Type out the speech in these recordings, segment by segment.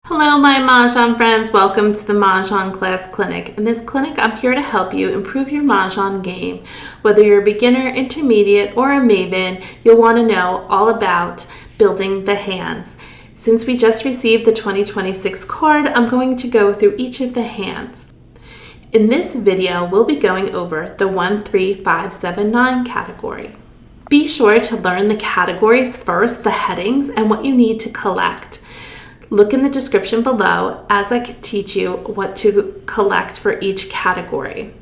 Hello, my Mahjong friends. Welcome to the Mah Jongg Class Clinic. In this clinic, I'm here to help you improve your Mahjong game. Whether you're a beginner, intermediate, or a maven, you'll want to know all about building the hands. Since we just received the 2026 card, I'm going to go through each of the hands. In this video, we'll be going over the 1, 3, 5, 7, 9 category. Be sure to learn the categories first, the headings, and what you need to collect. Look in the description below as I can teach you what to collect for each category.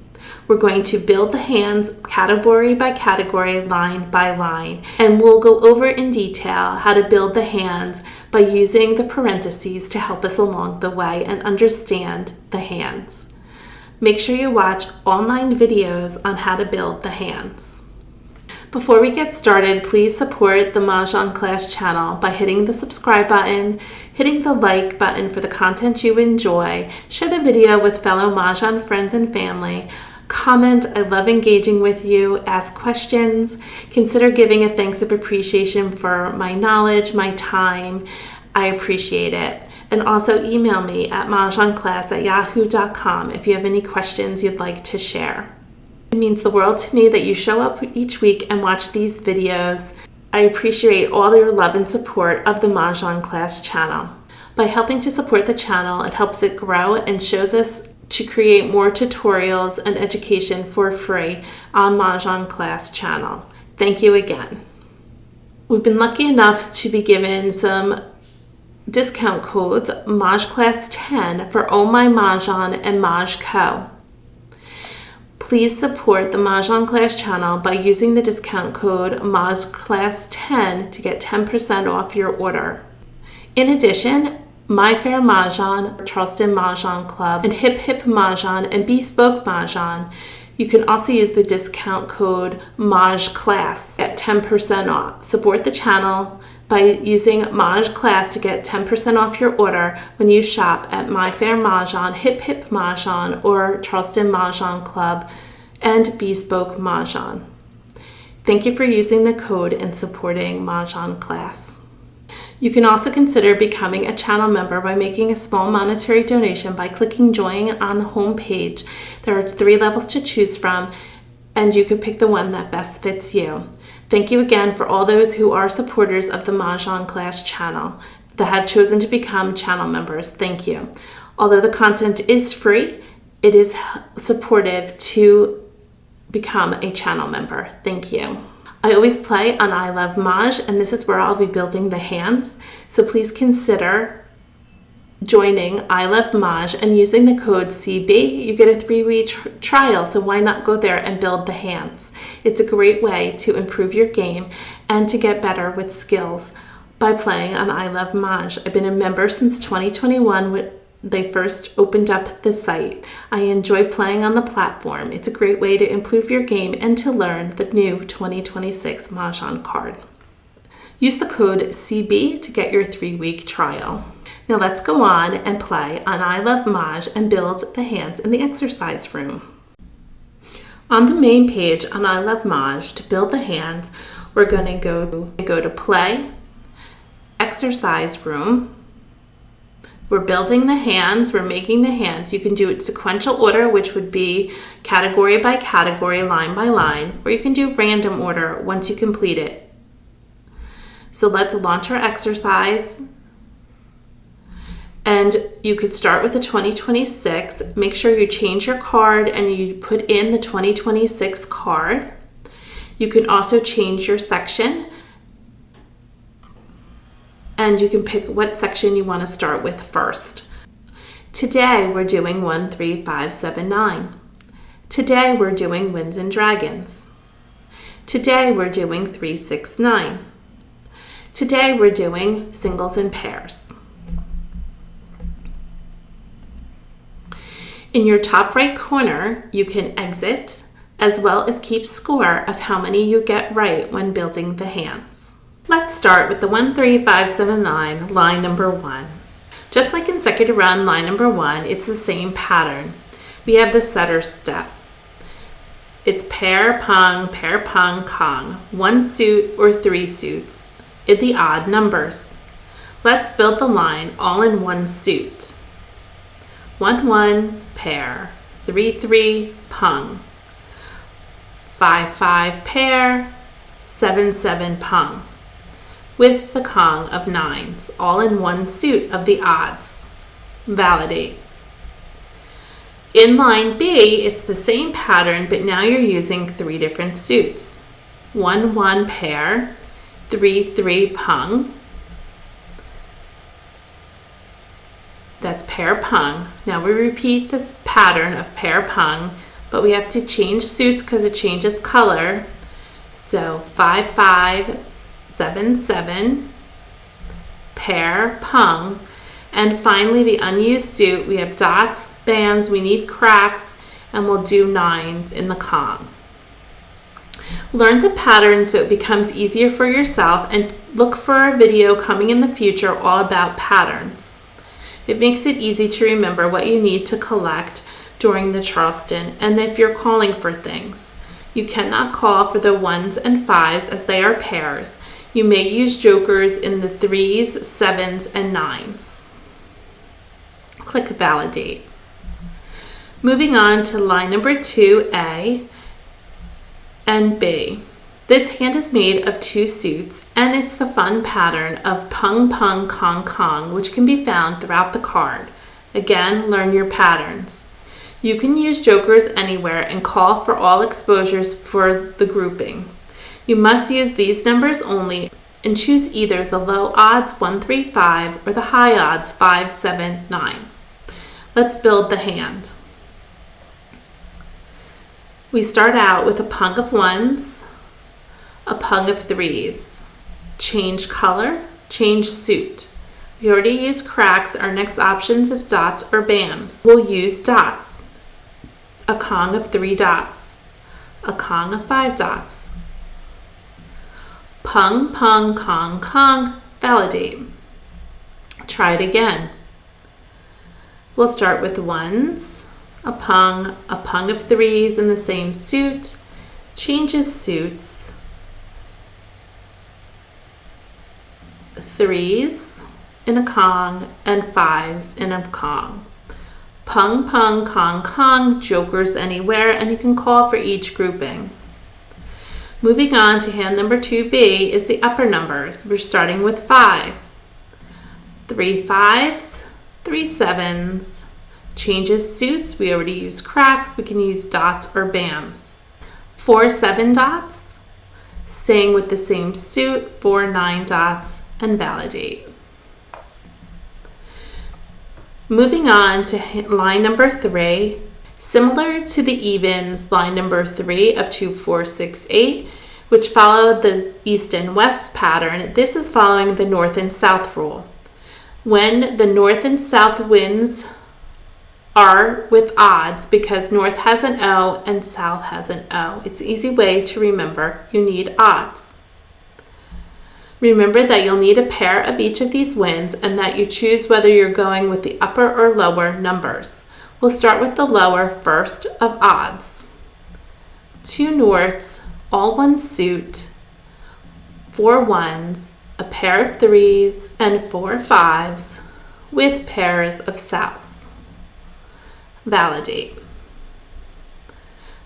We're going to build the hands category by category, line by line, and we'll go over in detail how to build the hands by using the parentheses to help us along the way and understand the hands. Make sure you watch all 9 videos on how to build the hands. Before we get started, please support the Mah Jongg Class channel by hitting the subscribe button, hitting the like button for the content you enjoy, share the video with fellow Mahjong friends and family, comment, I love engaging with you, ask questions, consider giving a thanks of appreciation for my knowledge, my time. I appreciate it. And also email me at mahjongclass@yahoo.com if you have any questions you'd like to share. It means the world to me that you show up each week and watch these videos. I appreciate all your love and support of the Mah Jongg Class channel. By helping to support the channel, it helps it grow and shows us to create more tutorials and education for free on Mah Jongg Class channel. Thank you again. We've been lucky enough to be given some discount codes, Mahj Class 10 for Oh My Mahjong and Mahj Co. Please support the Mah Jongg Class channel by using the discount code Mahj Class 10 to get 10% off your order. In addition, My Fair Mahjong, Charleston Mahjong Club, and Hip Hip Mahjong and Bespoke Mahjong, you can also use the discount code Mahj Class at 10% off. Support the channel by using Mahj Class to get 10% off your order when you shop at My Fair Mahjong, Hip Hip Mahjong, or Charleston Mahjong Club and Bespoke Mahjong. Thank you for using the code and supporting Mah Jongg Class. You can also consider becoming a channel member by making a small monetary donation by clicking join on the home page. There are 3 levels to choose from, and you can pick the one that best fits you. Thank you again for all those who are supporters of the Mah Jongg Class channel that have chosen to become channel members. Thank you. Although the content is free, it is supportive to become a channel member. Thank you. I always play on ilovemahj, and this is where I'll be building the hands. So please consider joining ilovemahj and using the code CB. You get a 3-week trial, so why not go there and build the hands? It's a great way to improve your game and to get better with skills by playing on ilovemahj. I've been a member since 2021 when they first opened up the site. I enjoy playing on the platform. It's a great way to improve your game and to learn the new 2026 Mahjong card. Use the code CB to get your 3-week trial. Now let's go on and play on ilovemahj and build the hands in the exercise room. On the main page on ilovemahj, to build the hands, we're going to go to Play, Exercise Room. We're building the hands, we're making the hands. You can do it sequential order, which would be category by category, line by line, or you can do random order once you complete it. So let's launch our exercise. And you could start with the 2026. Make sure you change your card and you put in the 2026 card. You can also change your section. And you can pick what section you want to start with first. Today we're doing 1, 3, 5, 7, 9. Today we're doing Winds and Dragons. Today we're doing 3, 6, 9. Today we're doing singles and pairs. In your top right corner, you can exit as well as keep score of how many you get right when building the hands. Let's start with the 1, 3, 5, 7, 9, line number 1. Just like consecutive run, line number 1, it's the same pattern. We have the setter step. It's pair, pung, kong, 1 suit or 3 suits in the odd numbers. Let's build the line all in one suit. 1-1 pair, 3-3 pung, 5-5 pair, 7-7 pung, with the Kong of nines, all in one suit of the odds. Validate. In line B, it's the same pattern, but now you're using 3 different suits. 1-1 pair, 3-3 pung. That's pair pung. Now we repeat this pattern of pair pung, but we have to change suits because it changes color. So 5-5, 7-7, pair pung. And finally, the unused suit, we have dots, bams, we need cracks, and we'll do nines in the Kong. Learn the pattern so it becomes easier for yourself, and look for a video coming in the future all about patterns. It makes it easy to remember what you need to collect during the Charleston, and if you're calling for things. You cannot call for the 1s and 5s as they are pairs. You may use jokers in the 3s, 7s, and 9s. Click Validate. Moving on to line number 2A and B. This hand is made of 2 suits, and it's the fun pattern of pung pung kong kong, which can be found throughout the card. Again, learn your patterns. You can use jokers anywhere and call for all exposures for the grouping. You must use these numbers only and choose either the low odds 1, 3, 5 or the high odds 5, 7, 9. Let's build the hand. We start out with a pung of 1s, a pung of 3s. Change color, change suit. We already used cracks. Our next options is dots or bams. We'll use dots. A Kong of 3 dots, a Kong of 5 dots. Pung, pung, Kong, Kong, validate. Try it again. We'll start with 1s, a pung of 3s in the same suit, changes suits, 3s in a Kong, and 5s in a Kong. Pung, pung, Kong, Kong, jokers anywhere, and you can call for each grouping. Moving on to hand number 2B is the upper numbers. We're starting with 5. 3 5s, 3 7s. Changes suits, we already use cracks, we can use dots or bams. 4 7 dots, staying with the same suit, 4 9 dots, and validate. Moving on to line number 3, similar to the evens, line number 3 of 2, 4, 6, 8, which followed the east and west pattern, this is following the north and south rule. When the north and south winds are with odds, because north has an O and south has an O. It's an easy way to remember you need odds. Remember that you'll need a pair of each of these winds and that you choose whether you're going with the upper or lower numbers. We'll start with the lower first of odds. 2 norths, all one suit, 4 1s, a pair of 3s, and 4 5s with pairs of souths. Validate.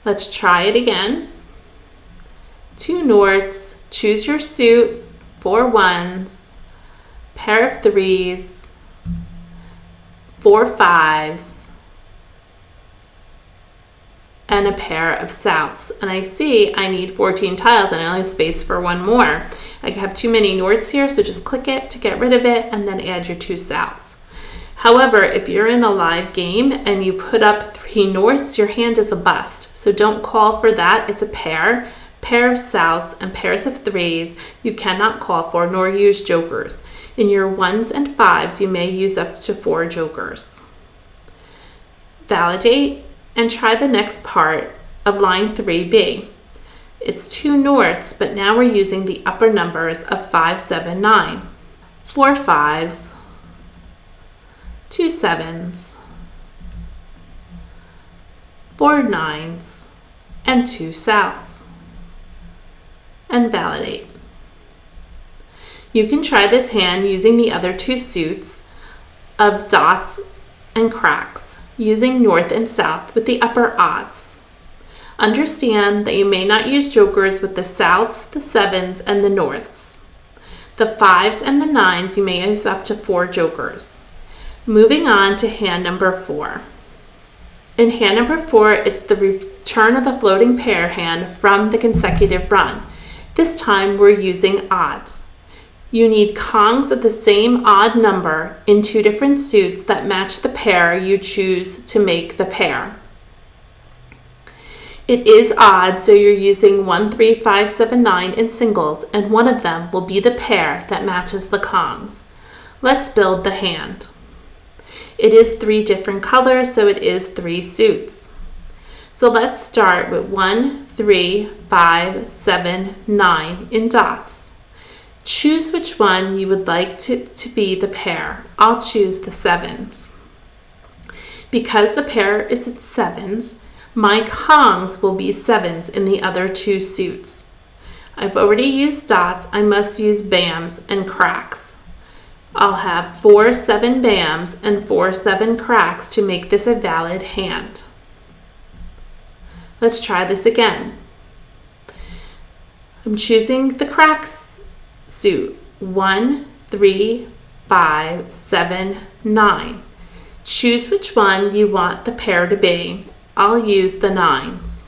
Let's try it again. 2 norths, choose your suit, 4 1s, pair of 3s, 4 5s, and a pair of souths. And I see I need 14 tiles and I only have space for 1 more. I have too many norths here, so just click it to get rid of it and then add your 2 souths. However, if you're in a live game and you put up 3 norths, your hand is a bust. So don't call for that. It's a pair of souths, and pairs of 3s you cannot call for nor use jokers. In your 1s and 5s, you may use up to 4 jokers. Validate and try the next part of line 3B. It's 2 norths, but now we're using the upper numbers of 5, 7, 9. 4 5s, 2 7s, 4 9s, and 2 souths. And validate. You can try this hand using the other two suits of dots and cracks, using north and south with the upper odds. Understand that you may not use jokers with the souths, the sevens, and the norths. The fives and the nines, you may use up to 4 jokers. Moving on to hand number 4. In hand number 4, it's the return of the floating pair hand from the consecutive run. This time we're using odds. You need Kongs of the same odd number in 2 different suits that match the pair you choose to make the pair. It is odd, so you're using 1, 3, 5, 7, 9 in singles, and one of them will be the pair that matches the Kongs. Let's build the hand. It is 3 different colors, so it is 3 suits. So let's start with 1, 3, 5, 7, 9 in dots. Choose which one you would like to be the pair. I'll choose the sevens. Because the pair is at sevens, my Kongs will be sevens in the other 2 suits. I've already used dots. I must use bams and cracks. I'll have 4 7 bams and 4 7 cracks to make this a valid hand. Let's try this again. I'm choosing the cracks suit. 1, 3, 5, 7, 9. Choose which one you want the pair to be. I'll use the nines.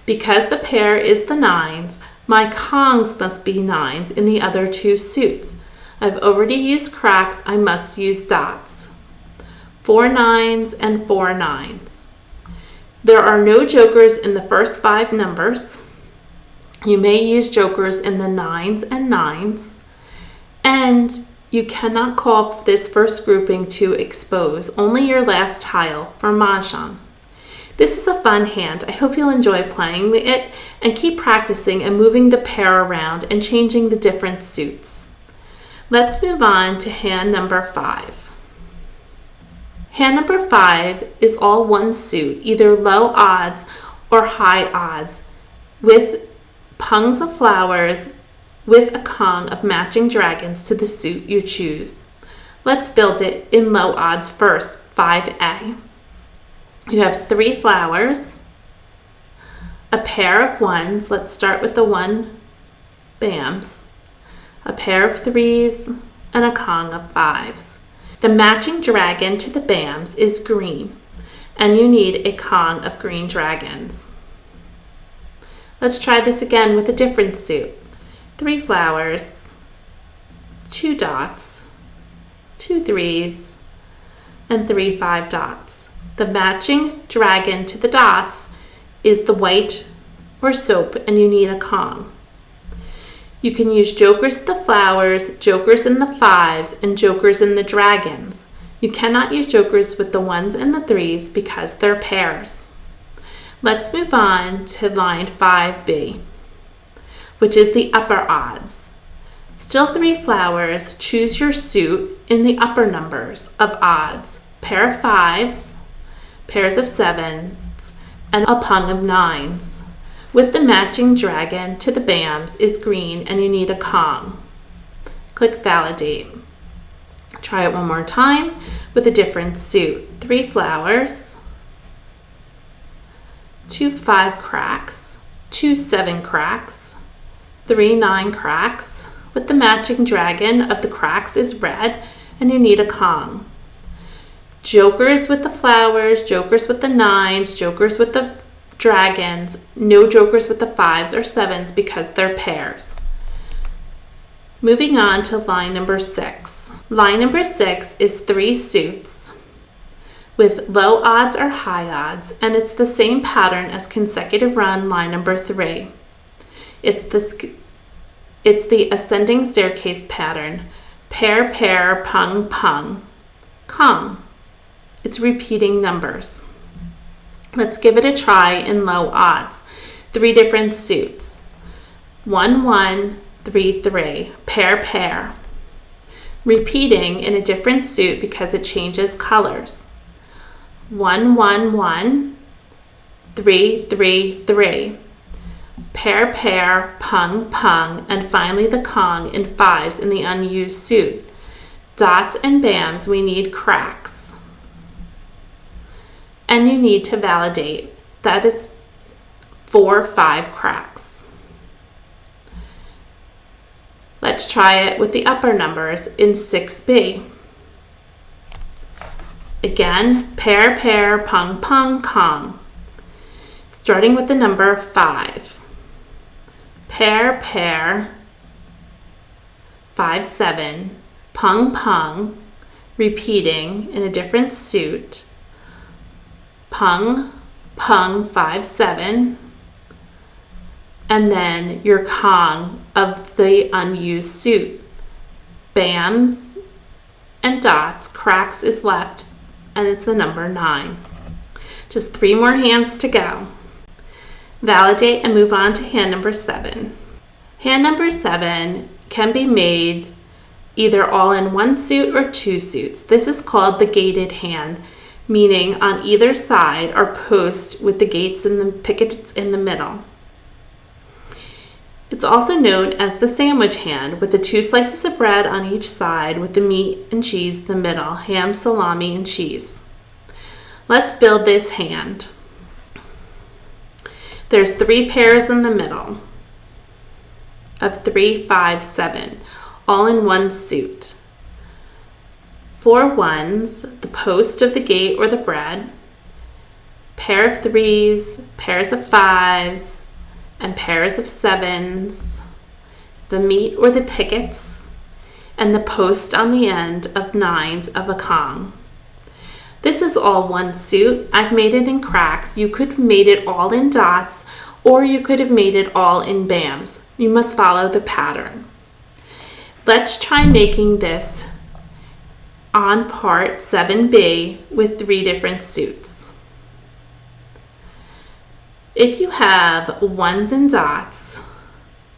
Because the pair is the nines, my Kongs must be nines in the other 2 suits. I've already used cracks, I must use dots. 4 nines and 4 nines. There are no jokers in the first 5 numbers. You may use jokers in the nines and nines. And you cannot call this first grouping to expose, only your last tile for Mahjong. This is a fun hand. I hope you'll enjoy playing it and keep practicing and moving the pair around and changing the different suits. Let's move on to hand number 5. Hand number 5 is all one suit, either low odds or high odds, with pungs of flowers with a Kong of matching dragons to the suit you choose. Let's build it in low odds first, 5A. You have 3 flowers, a pair of 1s, let's start with the 1 bams, a pair of 3s, and a Kong of 5s. The matching dragon to the bams is green, and you need a Kong of green dragons. Let's try this again with a different suit. 3 flowers, 2 dots, 2 3s, and 3 5 dots. The matching dragon to the dots is the white or soap, and you need a Kong. You can use jokers in the flowers, jokers in the 5s, and jokers in the dragons. You cannot use jokers with the 1s and the 3s because they're pairs. Let's move on to line 5B, which is the upper odds. Still 3 flowers, choose your suit in the upper numbers of odds. Pair of 5s, pairs of 7s, and a pung of 9s. With the matching dragon to the bams is green, and you need a Kong. Click validate. Try it one more time with a different suit. 3 flowers, 2 5 cracks, 2 7 cracks, 3 9 cracks. With the matching dragon of the cracks is red, and you need a Kong. Jokers with the flowers, jokers with the 9s, jokers with the dragons, no jokers with the 5s or 7s because they're pairs. Moving on to line number 6. Line number 6 is 3 suits with low odds or high odds, and it's the same pattern as consecutive run line number 3. It's the ascending staircase pattern. Pair, pair, pung, pung, Kong. It's repeating numbers. Let's give it a try in low odds. 3 different suits. 1 1, 3 3. Pair, pair. Repeating in a different suit because it changes colors. 1 1 1, 3 3 3. pair, pair, pung, pung, and finally the Kong in fives in the unused suit. Dots and bams, we need cracks. And you need to validate. That is 4, 5 cracks. Let's try it with the upper numbers in 6B. Again, pair, pair, pung, pung, Kong. Starting with the number 5. Pair, pair, 5, 7, pung, pung, repeating in a different suit. Pung, pung, 5, 7, and then your Kong of the unused suit. Bams and dots, cracks is left, and it's the number 9. Just 3 more hands to go. Validate and move on to hand number 7. Hand number 7 can be made either all in one suit or 2 suits. This is called the gated hand, meaning on either side are posts with the gates and the pickets in the middle. It's also known as the sandwich hand, with the 2 slices of bread on each side with the meat and cheese in the middle, ham, salami, and cheese. Let's build this hand. There's 3 pairs in the middle of 3, 5, 7, all in one suit. 4 ones, the post of the gate or the bread, pair of 3s, pairs of 5s, and pairs of 7s, the meat or the pickets, and the post on the end of 9s of a Kong. This is all one suit. I've made it in cracks. You could have made it all in dots, or you could have made it all in bams. You must follow the pattern. Let's try making this on part 7B with 3 different suits. If you have ones and dots,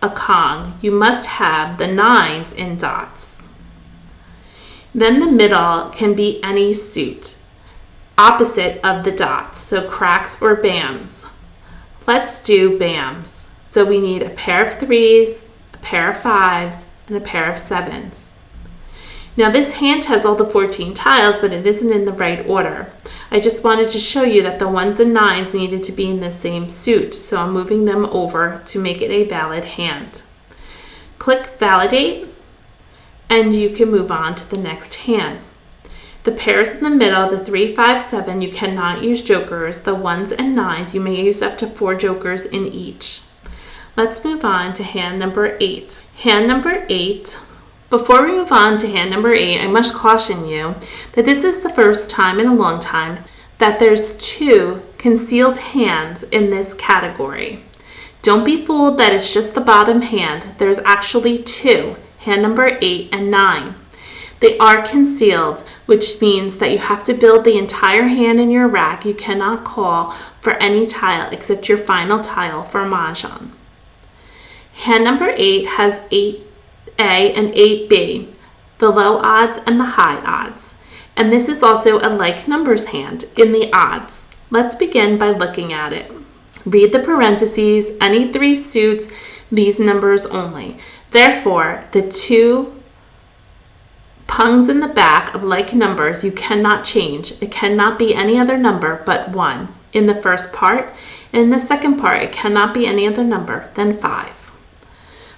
a Kong, you must have the 9s in dots. Then the middle can be any suit, opposite of the dots, so cracks or bams. Let's do bams. So we need a pair of 3s, a pair of 5s, and a pair of 7s. Now this hand has all the 14 tiles, but it isn't in the right order. I just wanted to show you that the 1s and 9s needed to be in the same suit, so I'm moving them over to make it a valid hand. Click Validate, and you can move on to the next hand. The pairs in the middle, the 3, 5, 7, you cannot use jokers. The 1s and 9s, you may use up to 4 jokers in each. Let's move on to hand number 8. Hand number 8. Before we move on to hand number 8, I must caution you that this is the first time in a long time that there's 2 concealed hands in this category. Don't be fooled that it's just the bottom hand. There's actually 2, hand number 8 and 9. They are concealed, which means that you have to build the entire hand in your rack. You cannot call for any tile except your final tile for Mahjong. Hand number 8 has 8A and 8B, the low odds and the high odds. And this is also a like numbers hand in the odds. Let's begin by looking at it. Read the parentheses, any 3 suits, these numbers only. Therefore, the 2 pungs in the back of like numbers you cannot change. It cannot be any other number but 1 in the first part. In the second part, it cannot be any other number than 5.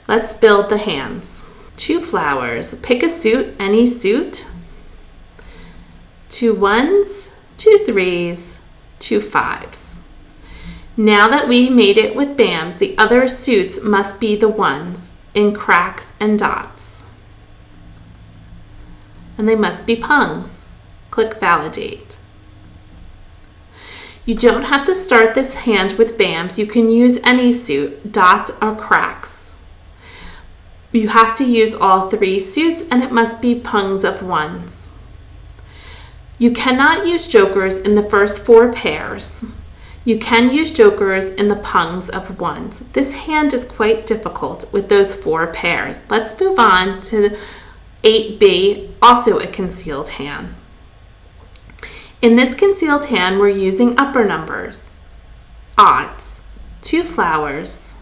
Let's build the hands. 2 flowers. Pick a suit, any suit. 2 1s, 2 3s, 2 5s. Now that we made it with bams, the other suits must be the 1s in cracks and dots. And they must be pungs. Click Validate. You don't have to start this hand with bams. You can use any suit, dots or cracks. You have to use all 3 suits, and it must be pungs of 1s. You cannot use jokers in the first 4 pairs. You can use jokers in the pungs of 1s. This hand is quite difficult with those 4 pairs. Let's move on to 8B, also a concealed hand. In this concealed hand, we're using upper numbers, odds, 2 flowers,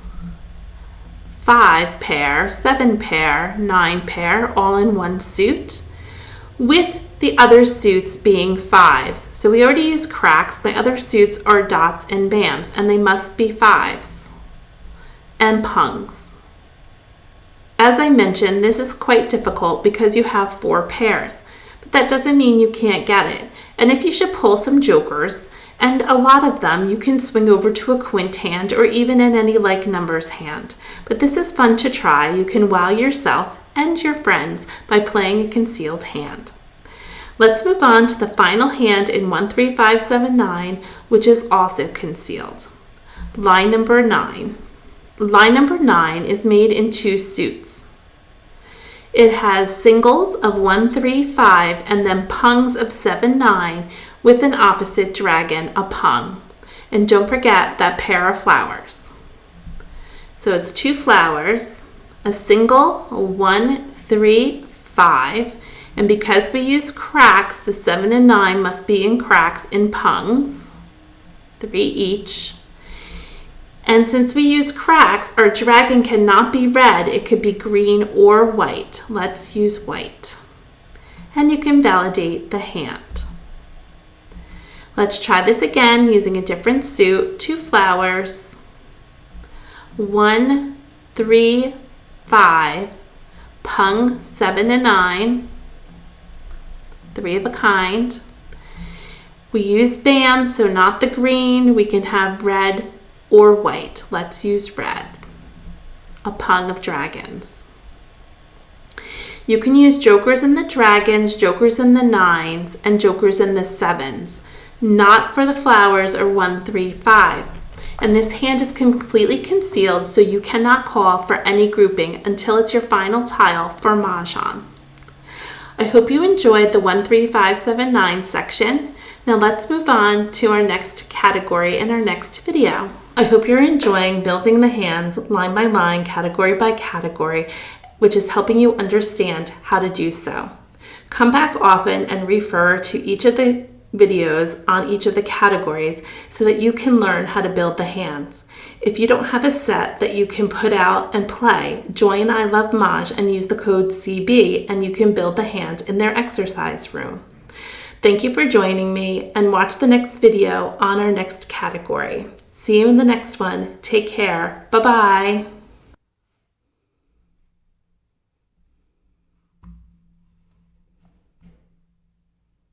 5 pair, 7 pair, 9 pair, all in one suit, with the other suits being 5s. So we already used cracks. My other suits are dots and bams, and they must be 5s. And pungs. As I mentioned, this is quite difficult because you have 4 pairs, but that doesn't mean you can't get it. And if you should pull some jokers, and a lot of them, you can swing over to a quint hand or even in any like numbers hand. But this is fun to try. You can wow yourself and your friends by playing a concealed hand. Let's move on to the final hand in 1, 3, 5, 7, 9, which is also concealed. Line number 9. Line number 9 is made in 2 suits. It has singles of 1, 3, 5, and then pungs of 7, 9, with an opposite dragon, a pung. And don't forget that pair of flowers. So it's 2 flowers, a single, 1, 3, 5, and because we use cracks, the 7 and 9 must be in cracks in pungs, 3 each. And since we use cracks, our dragon cannot be red. It could be green or white. Let's use white. And you can validate the hand. Let's try this again using a different suit. 2 flowers, 1, 3, 5, pung, 7 and 9, 3 of a kind. We use bam, so not the green. We can have red or white. Let's use red. A pung of dragons. You can use jokers in the dragons, jokers in the 9s, and jokers in the 7s. Not for the flowers or 1, 3, 5. And this hand is completely concealed, so you cannot call for any grouping until it's your final tile for Mahjong. I hope you enjoyed the 1, 3, 5, 7, 9 section. Now let's move on to our next category in our next video. I hope you're enjoying building the hands line by line, category by category, which is helping you understand how to do so. Come back often and refer to each of the videos on each of the categories so that you can learn how to build the hands. If you don't have a set that you can put out and play, join ilovemahj and use the code CB and you can build the hand in their exercise room. Thank you for joining me and watch the next video on our next category. See you in the next one. Take care. Bye-bye.